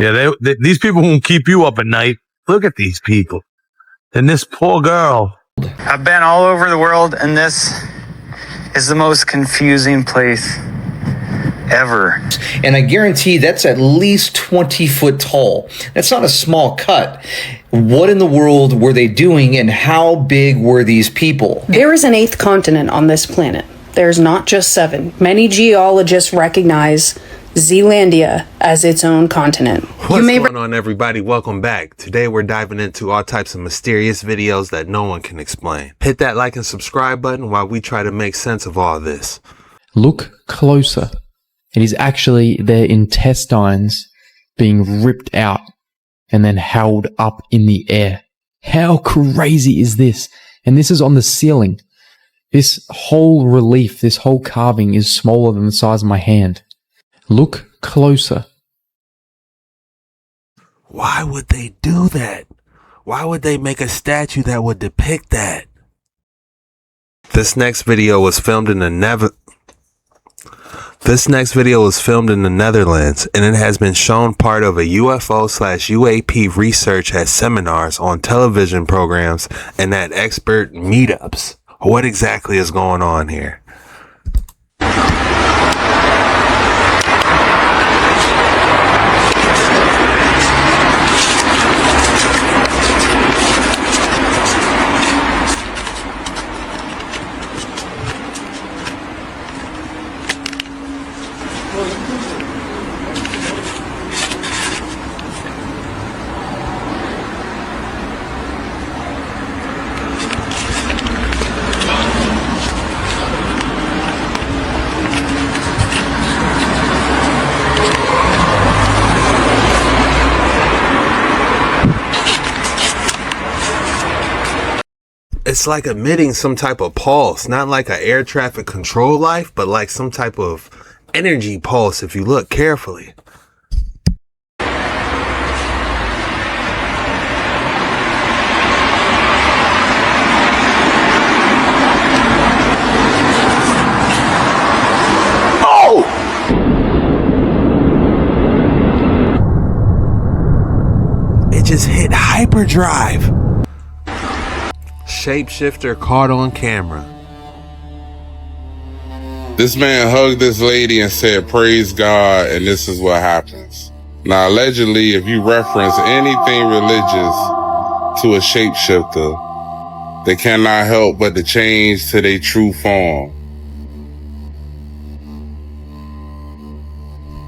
Yeah, these people won't keep you up at night. Look at these people. And this poor girl. I've been all over the world, and this is the most confusing place ever. And I guarantee that's at least 20 foot tall. That's not a small cut. What in the world were they doing, and how big were these people? There is an 8th continent on this planet. There's not just 7. Many geologists recognize Zealandia as its own continent. What's going on, everybody? Welcome back. Today we're diving into all types of mysterious videos that no one can explain. Hit that like and subscribe button while we try to make sense of all this. Look closer. It is actually their intestines being ripped out and then held up in the air. How crazy is this? And this is on the ceiling. This whole relief, this whole carving is smaller than the size of my hand. Look closer. Why would they do that? Why would they make a statue that would depict that? This next video was filmed in the Netherlands, and it has been shown part of a UFO/UAP research at seminars, on television programs, and at expert meetups. What exactly is going on here? It's like emitting some type of pulse, not like an air traffic control light, but like some type of energy pulse if you look carefully. Oh! It just hit hyperdrive. Shapeshifter caught on camera. This man hugged this lady and said, "Praise God," and this is what happens. Now, allegedly, if you reference anything religious to a shapeshifter, they cannot help but to change to their true form.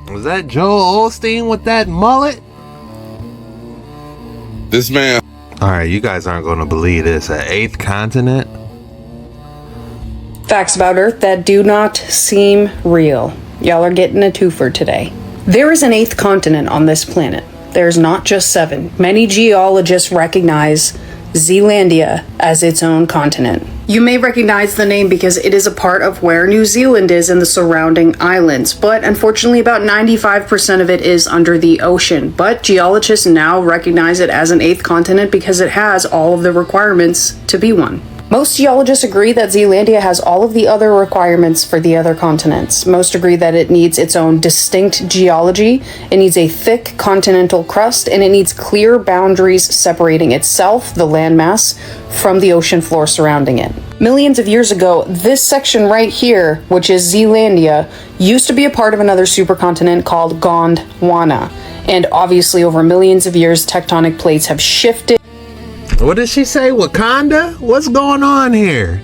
Was that Joel Osteen with that mullet? This man... Alright, you guys aren't going to believe this. An 8th continent? Facts about Earth that do not seem real. Y'all are getting a twofer today. There is an 8th continent on this planet. There's not just 7. Many geologists recognize Zealandia as its own continent. You may recognize the name because it is a part of where New Zealand is and the surrounding islands, but unfortunately about 95% of it is under the ocean. But geologists now recognize it as an 8th continent because it has all of the requirements to be one. Most geologists agree that Zealandia has all of the other requirements for the other continents. Most agree that it needs its own distinct geology, it needs a thick continental crust, and it needs clear boundaries separating itself, the landmass, from the ocean floor surrounding it. Millions of years ago, this section right here, which is Zealandia, used to be a part of another supercontinent called Gondwana. And obviously over millions of years, tectonic plates have shifted. What did she say? Wakanda? What's going on here?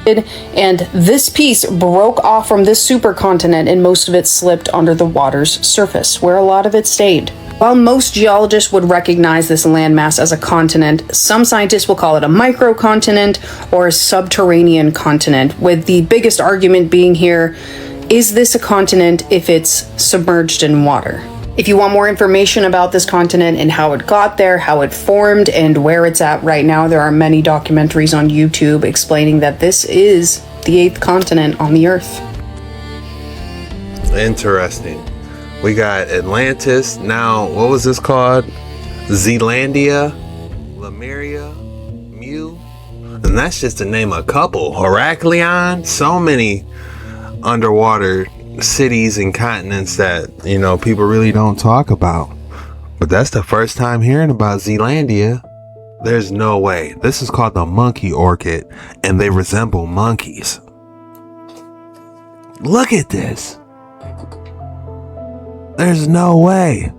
And this piece broke off from this supercontinent and most of it slipped under the water's surface, where a lot of it stayed. While most geologists would recognize this landmass as a continent, some scientists will call it a microcontinent or a subterranean continent, with the biggest argument being here, is this a continent if it's submerged in water? If you want more information about this continent and how it got there, how it formed, and where it's at right now, there are many documentaries on YouTube explaining that this is the 8th continent on the Earth. Interesting. We got Atlantis. Now, what was this called? Zealandia, Lemuria, Mew. And that's just to name a couple. Heracleon. So many underwater cities and continents that, you know, people really don't talk about. But that's the first time hearing about Zealandia. There's no way. This is called the monkey orchid, and they resemble monkeys. Look at this. There's no way.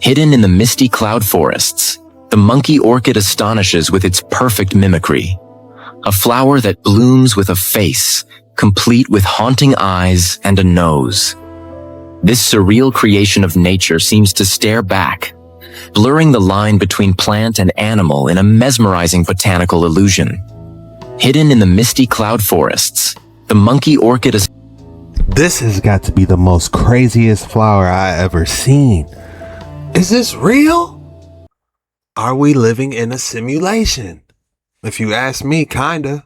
Hidden in the misty cloud forests, the monkey orchid astonishes with its perfect mimicry. A flower that blooms with a face, complete with haunting eyes and a nose. This surreal creation of nature seems to stare back, blurring the line between plant and animal in a mesmerizing botanical illusion. Hidden in the misty cloud forests, the monkey orchid is... This has got to be the most craziest flower I ever seen. Is this real? Are we living in a simulation? If you ask me, kinda.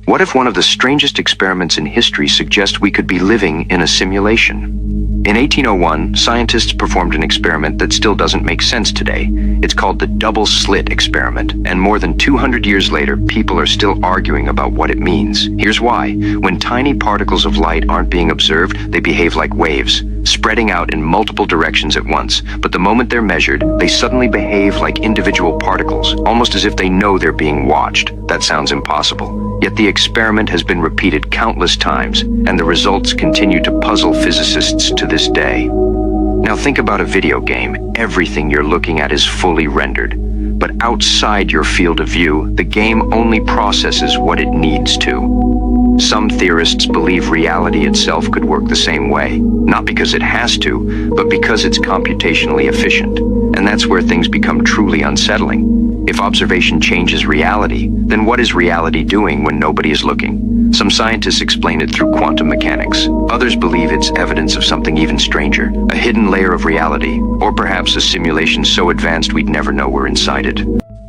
What if one of the strangest experiments in history suggests we could be living in a simulation? In 1801, scientists performed an experiment that still doesn't make sense today. It's called the Double-Slit experiment, and more than 200 years later, people are still arguing about what it means. Here's why. When tiny particles of light aren't being observed, they behave like waves, spreading out in multiple directions at once. But the moment they're measured, they suddenly behave like individual particles, almost as if they know they're being watched. That sounds impossible. Yet the experiment has been repeated countless times, and the results continue to puzzle physicists to this day. Now think about a video game. Everything you're looking at is fully rendered. But outside your field of view, the game only processes what it needs to. Some theorists believe reality itself could work the same way, not because it has to, but because it's computationally efficient. And that's where things become truly unsettling. If observation changes reality, then what is reality doing when nobody is looking? Some scientists explain it through quantum mechanics. Others believe it's evidence of something even stranger, a hidden layer of reality, or perhaps a simulation so advanced we'd never know we're inside it.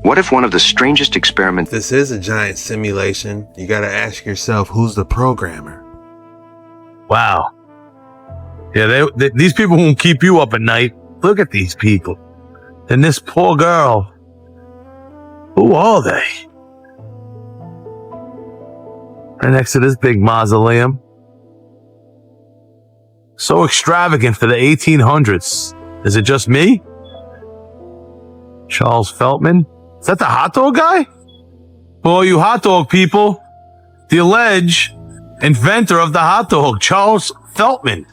What if one of the strangest experiments... This is a giant simulation. You gotta ask yourself, who's the programmer? Wow. Yeah, these people won't keep you up at night. Look at these people. And this poor girl. Who are they? Right next to this big mausoleum. So extravagant for the 1800s. Is it just me? Charles Feltman? Is that the hot dog guy? For all you hot dog people, the alleged inventor of the hot dog, Charles Feltman.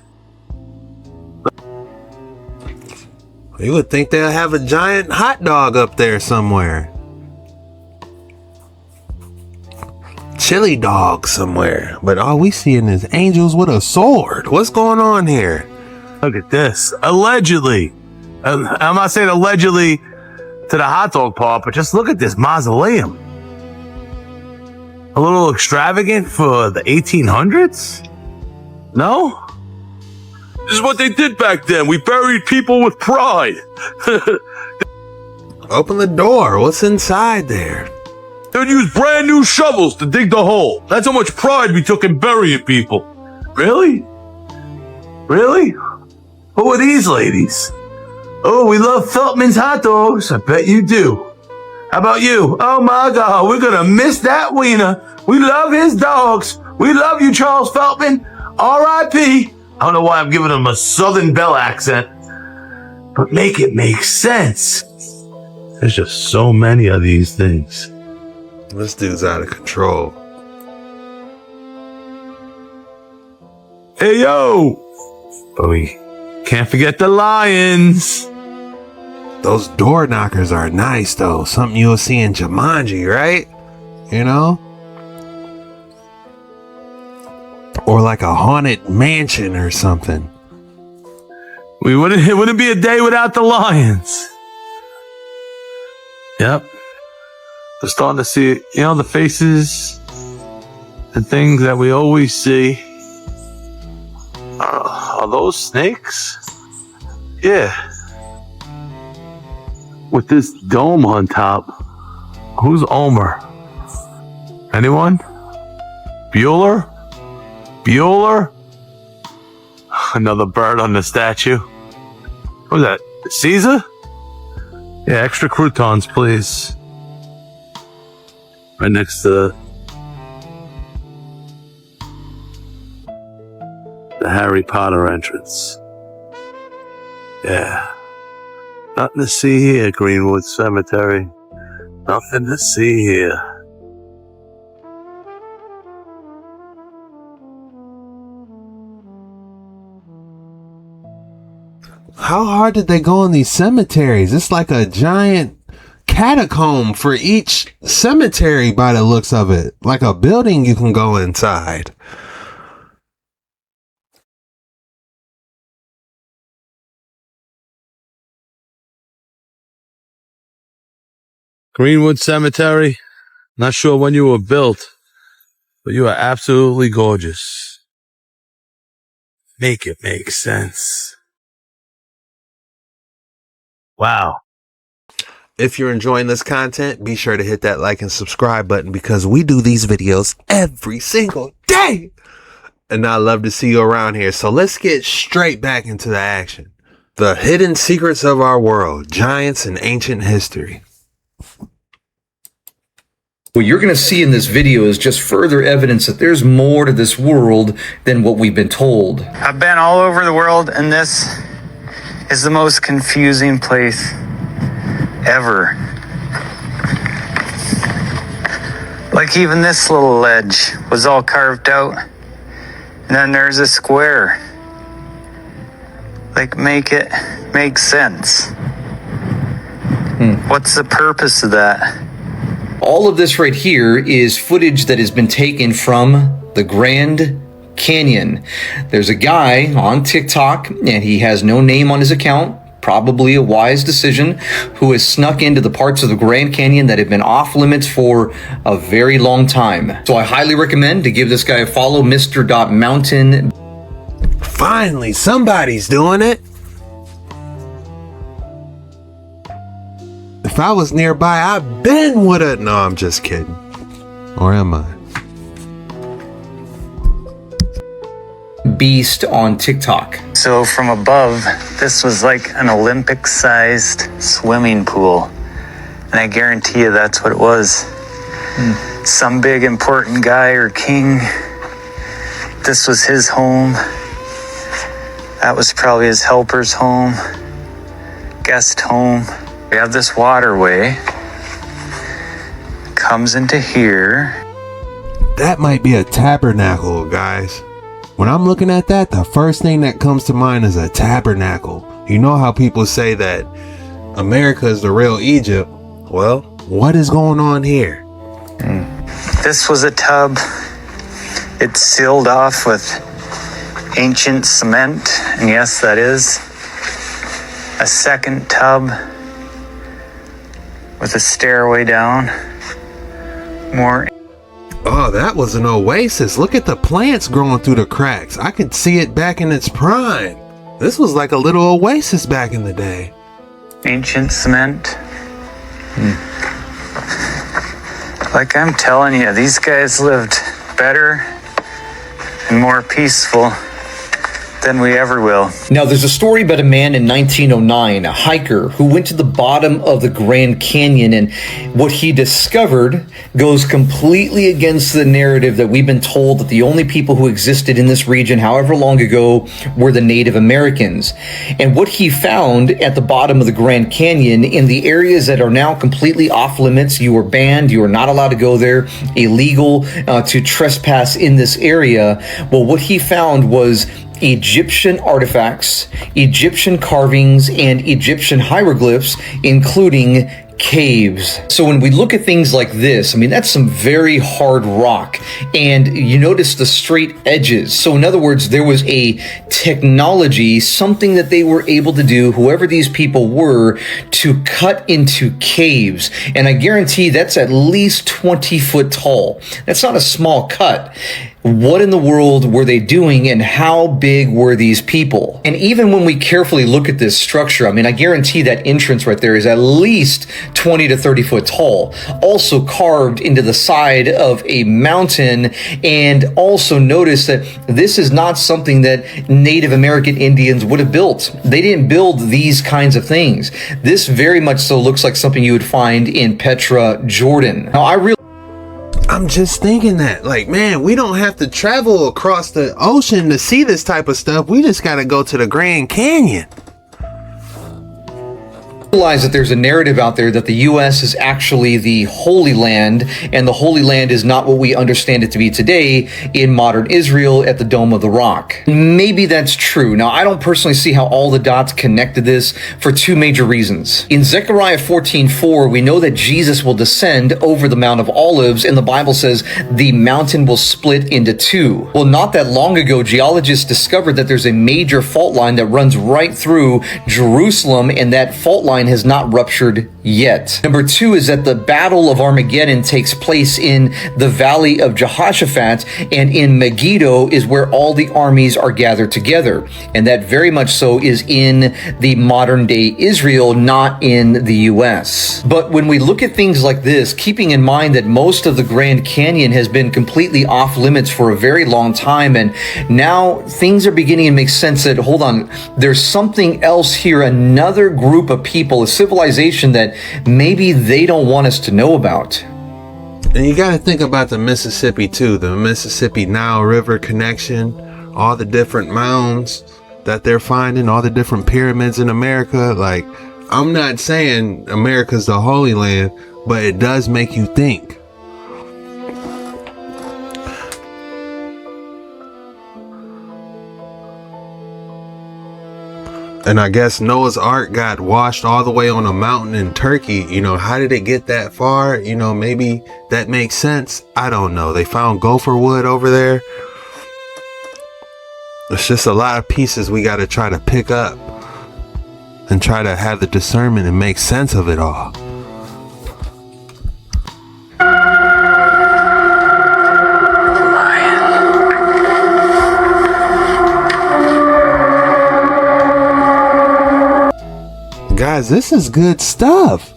You would think they'll have a giant hot dog up there somewhere. Chili dog somewhere. But all we seeing is angels with a sword. What's going on here? Look at this. Allegedly. I'm not saying allegedly to the hot dog part, but just look at this mausoleum. A little extravagant for the 1800s? No? This is what they did back then. We buried people with pride. Open the door. What's inside there? They'd use brand new shovels to dig the hole. That's how much pride we took in burying people. Really? Really? Who are these ladies? Oh, we love Feltman's hot dogs. I bet you do. How about you? Oh my God, we're gonna miss that wiener. We love his dogs. We love you, Charles Feltman. R.I.P. I don't know why I'm giving him a Southern Belle accent, but make it make sense. There's just so many of these things. This dude's out of control. Hey, yo! But we can't forget the lions. Those door knockers are nice, though. Something you'll see in Jumanji, right? You know? Or like a haunted mansion or something. It wouldn't be a day without the lions. Yep. We're starting to see, the faces and things that we always see. Are those snakes? Yeah. With this dome on top. Who's Omer? Anyone? Bueller? Another bird on the statue. What was that? Caesar? Yeah, extra croutons, please. Right next to The Harry Potter entrance. Yeah. Nothing to see here, Greenwood Cemetery. Nothing to see here. How hard did they go in these cemeteries? It's like a giant catacomb for each cemetery by the looks of it. Like a building you can go inside. Greenwood Cemetery. Not sure when you were built, but you are absolutely gorgeous. Make it make sense. Wow. If you're enjoying this content, be sure to hit that like and subscribe button because we do these videos every single day. And I love to see you around here. So let's get straight back into the action. The hidden secrets of our world, giants and ancient history. What you're going to see in this video is just further evidence that there's more to this world than what we've been told. I've been all over the world, and this is the most confusing place ever. Like even this little ledge was all carved out, and then there's a square. Like make it make sense. What's the purpose of that? All of this right here is footage that has been taken from the Grand Canyon. There's a guy on TikTok, and he has no name on his account, probably a wise decision, who has snuck into the parts of the Grand Canyon that have been off limits for a very long time. So I highly recommend to give this guy a follow, Mr. Mountain. Finally, somebody's doing it. If I was nearby, I been woulda. No, I'm just kidding. Or am I? Beast on TikTok. So from above, this was like an Olympic-sized swimming pool. And I guarantee you that's what it was. Some big important guy or king. This was his home. That was probably his helper's home. Guest home. We have this waterway. Comes into here. That might be a tabernacle, guys. When I'm looking at that, the first thing that comes to mind is a tabernacle. You know how people say that America is the real Egypt? Well, what is going on here? This was a tub. It's sealed off with ancient cement. And yes, that is a second tub with a stairway down. More. Oh, that was an oasis. Look at the plants growing through the cracks. I could see it back in its prime. This was like a little oasis back in the day. Ancient cement. Like I'm telling you, these guys lived better and more peaceful than we ever will. Now, there's a story about a man in 1909, a hiker, who went to the bottom of the Grand Canyon, and what he discovered goes completely against the narrative that we've been told that the only people who existed in this region, however long ago, were the Native Americans. And what he found at the bottom of the Grand Canyon, in the areas that are now completely off limits, you are banned, you are not allowed to go there, illegal to trespass in this area. Well, what he found was Egyptian artifacts, Egyptian carvings, and Egyptian hieroglyphs, including caves. So when we look at things like this, I mean, that's some very hard rock, and you notice the straight edges. So in other words, there was a technology, something that they were able to do, whoever these people were, to cut into caves. And I guarantee that's at least 20 foot tall. That's not a small cut. What in the world were they doing, and how big were these people? And even when we carefully look at this structure, I mean, I guarantee that entrance right there is at least 20 to 30 foot tall, also carved into the side of a mountain. And also notice that this is not something that Native American Indians would have built. They didn't build these kinds of things. This very much so looks like something you would find in Petra, Jordan. Now, I'm just thinking that, like, man, we don't have to travel across the ocean to see this type of stuff. We just got to go to the Grand Canyon. Realize that there's a narrative out there that the U.S. is actually the Holy Land, and the Holy Land is not what we understand it to be today in modern Israel at the Dome of the Rock. Maybe that's true. Now, I don't personally see how all the dots connect to this for two major reasons. In Zechariah 14:4, we know that Jesus will descend over the Mount of Olives, and the Bible says the mountain will split into two. Well, not that long ago, geologists discovered that there's a major fault line that runs right through Jerusalem, and that fault line has not ruptured yet. Number two is that the Battle of Armageddon takes place in the Valley of Jehoshaphat, and in Megiddo is where all the armies are gathered together. And that very much so is in the modern day Israel, not in the US. But when we look at things like this, keeping in mind that most of the Grand Canyon has been completely off limits for a very long time, and now things are beginning to make sense that, hold on, there's something else here, another group of people, a civilization that maybe they don't want us to know about. And you got to think about the Mississippi too, the Mississippi-Nile River connection, all the different mounds that they're finding, all the different pyramids in America. Like, I'm not saying America's the Holy Land, but it does make you think. And I guess Noah's Ark got washed all the way on a mountain in Turkey. You know, how did it get that far? You know, maybe that makes sense. I don't know. They found gopher wood over there. It's just a lot of pieces we got to try to pick up and try to have the discernment and make sense of it all. Guys, this is good stuff.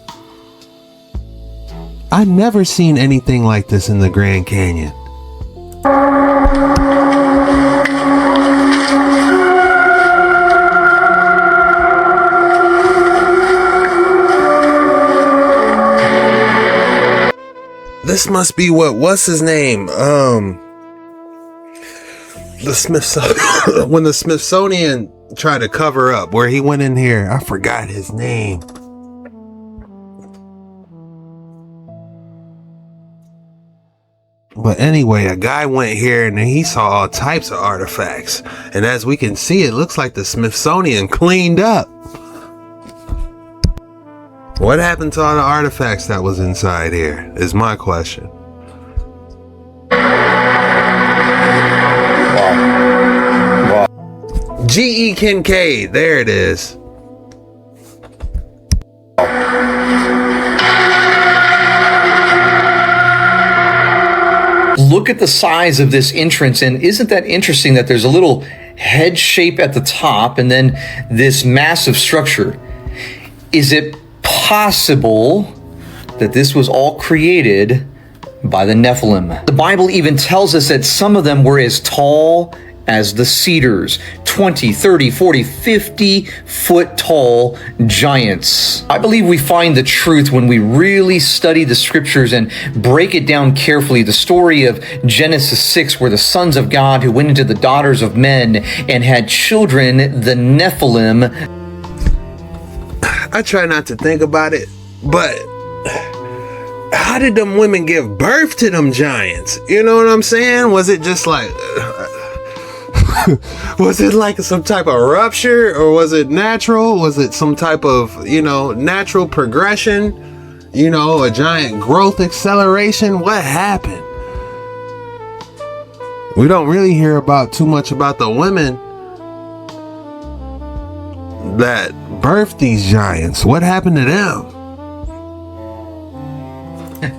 I've never seen anything like this in the Grand Canyon. This must be what's his name? The Smithsonian, when the Smithsonian tried to cover up where he went in here, I forgot his name. But anyway, a guy went here and he saw all types of artifacts. And as we can see, it looks like the Smithsonian cleaned up. What happened to all the artifacts that was inside here is my question. G.E. Kincaid, there it is. Look at the size of this entrance, and isn't that interesting that there's a little head shape at the top and then this massive structure? Is it possible that this was all created by the Nephilim? The Bible even tells us that some of them were as tall as the cedars, 20, 30, 40, 50 foot tall giants. I believe we find the truth when we really study the scriptures and break it down carefully. The story of Genesis 6, where the sons of God who went into the daughters of men and had children, the Nephilim. I try not to think about it, but how did them women give birth to them giants? You know what I'm saying? Was it just like... was it like some type of rupture, or was it natural? Was it some type of, natural progression? A giant growth acceleration? What happened? We don't really hear too much about the women that birthed these giants. What happened to them?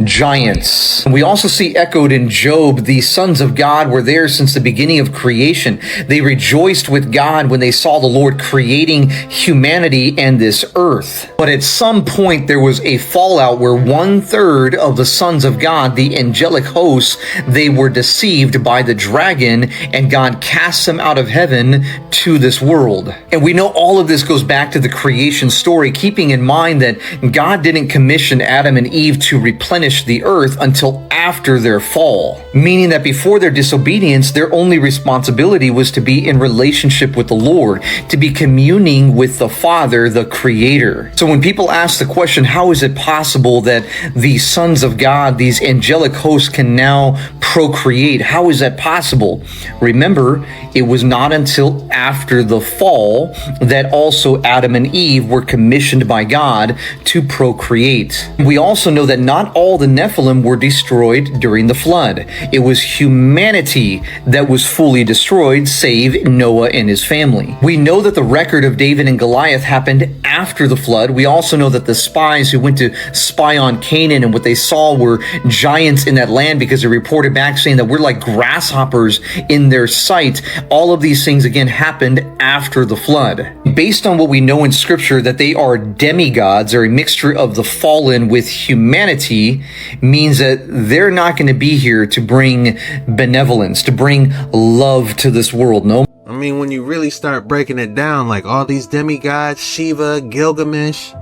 Giants. We also see echoed in Job, the sons of God were there since the beginning of creation. They rejoiced with God when they saw the Lord creating humanity and this earth. But at some point there was a fallout where 1/3 of the sons of God, the angelic hosts, they were deceived by the dragon, and God cast them out of heaven to this world. And we know all of this goes back to the creation story, keeping in mind that God didn't commission Adam and Eve to replenish punish the earth until after their fall, meaning that before their disobedience, their only responsibility was to be in relationship with the Lord, to be communing with the Father, the Creator. So when people ask the question, how is it possible that the sons of God, these angelic hosts, can now procreate? How is that possible? Remember, it was not until after the fall that also Adam and Eve were commissioned by God to procreate. We also know that not all the Nephilim were destroyed during the flood. It was humanity that was fully destroyed, save Noah and his family. We know that the record of David and Goliath happened after the flood. We also know that the spies who went to spy on Canaan and what they saw were giants in that land, because they reported back saying that we're like grasshoppers in their sight. All of these things again happened after the flood. Based on what we know in scripture, that they are demigods, or a mixture of the fallen with humanity, means that they're not going to be here to bring benevolence, to bring love to this world. No. I mean, when you really start breaking it down, like all these demigods, Shiva, Gilgamesh,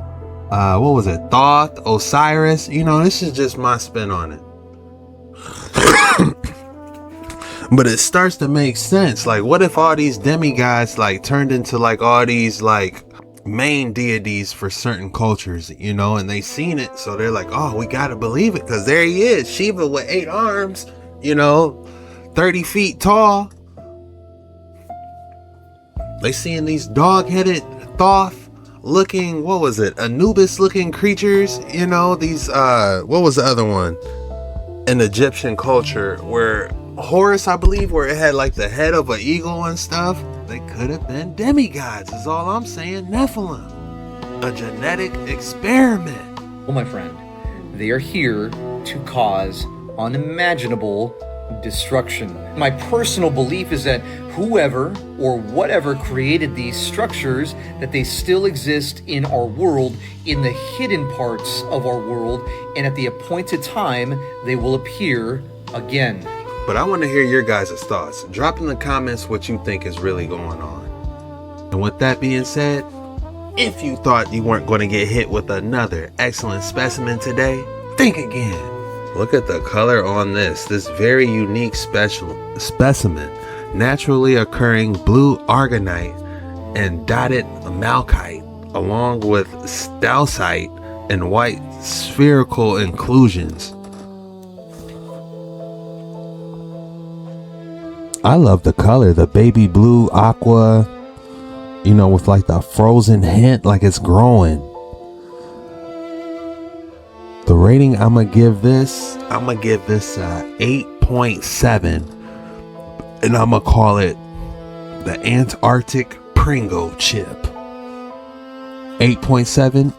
what was it, Thoth, Osiris, you know, this is just my spin on it. But it starts to make sense. Like, what if all these demigods like turned into like all these like main deities for certain cultures, you know, and they seen it, so they're like, oh, we gotta believe it, because there he is, Shiva with 8 arms, you know, 30 feet tall. They seeing these dog-headed Thoth looking, what was it, Anubis looking creatures, you know, these what was the other one in Egyptian culture, where Horus, I believe, where it had like the head of an eagle and stuff. They could have been demigods, is all I'm saying. Nephilim, a genetic experiment. Well, my friend, they are here to cause unimaginable destruction. My personal belief is that whoever or whatever created these structures, that they still exist in our world, in the hidden parts of our world, and at the appointed time, they will appear again. But I want to hear your guys' thoughts. Drop in the comments what you think is really going on. And with that being said, if you thought you weren't going to get hit with another excellent specimen today, think again. Look at the color on this very unique specimen. Naturally occurring blue Aragonite and dotted Malachite, along with Double-Slit and white spherical inclusions. I love the color, the baby blue aqua, you know, with like the frozen hint, like it's growing. The rating I'm gonna give this 8.7, and I'm gonna call it the Antarctic Pringle chip. 8.7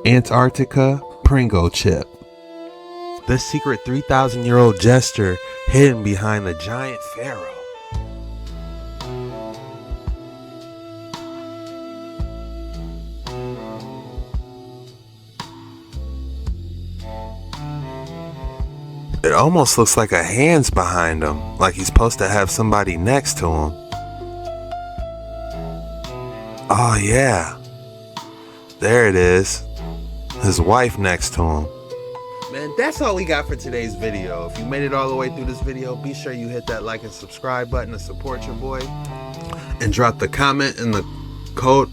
Antarctica Pringle chip. The secret 3,000-year-old jester hidden behind the giant Pharaoh. It almost looks like a hand's behind him, like he's supposed to have somebody next to him. Oh yeah, there it is, his wife next to him. Man, that's all we got for today's video. If you made it all the way through this video, be sure you hit that like and subscribe button to support your boy, and drop the comment in the code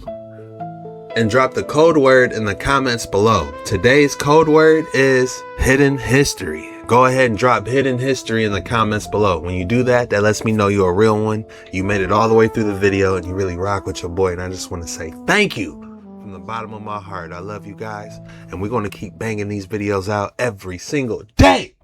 word in the comments below. Today's code word is hidden history. Go ahead and drop hidden history in the comments below. When you do that, that lets me know you're a real one. You made it all the way through the video and you really rock with your boy, and I just want to say thank you from the bottom of my heart. I love you guys, and we're going to keep banging these videos out every single day.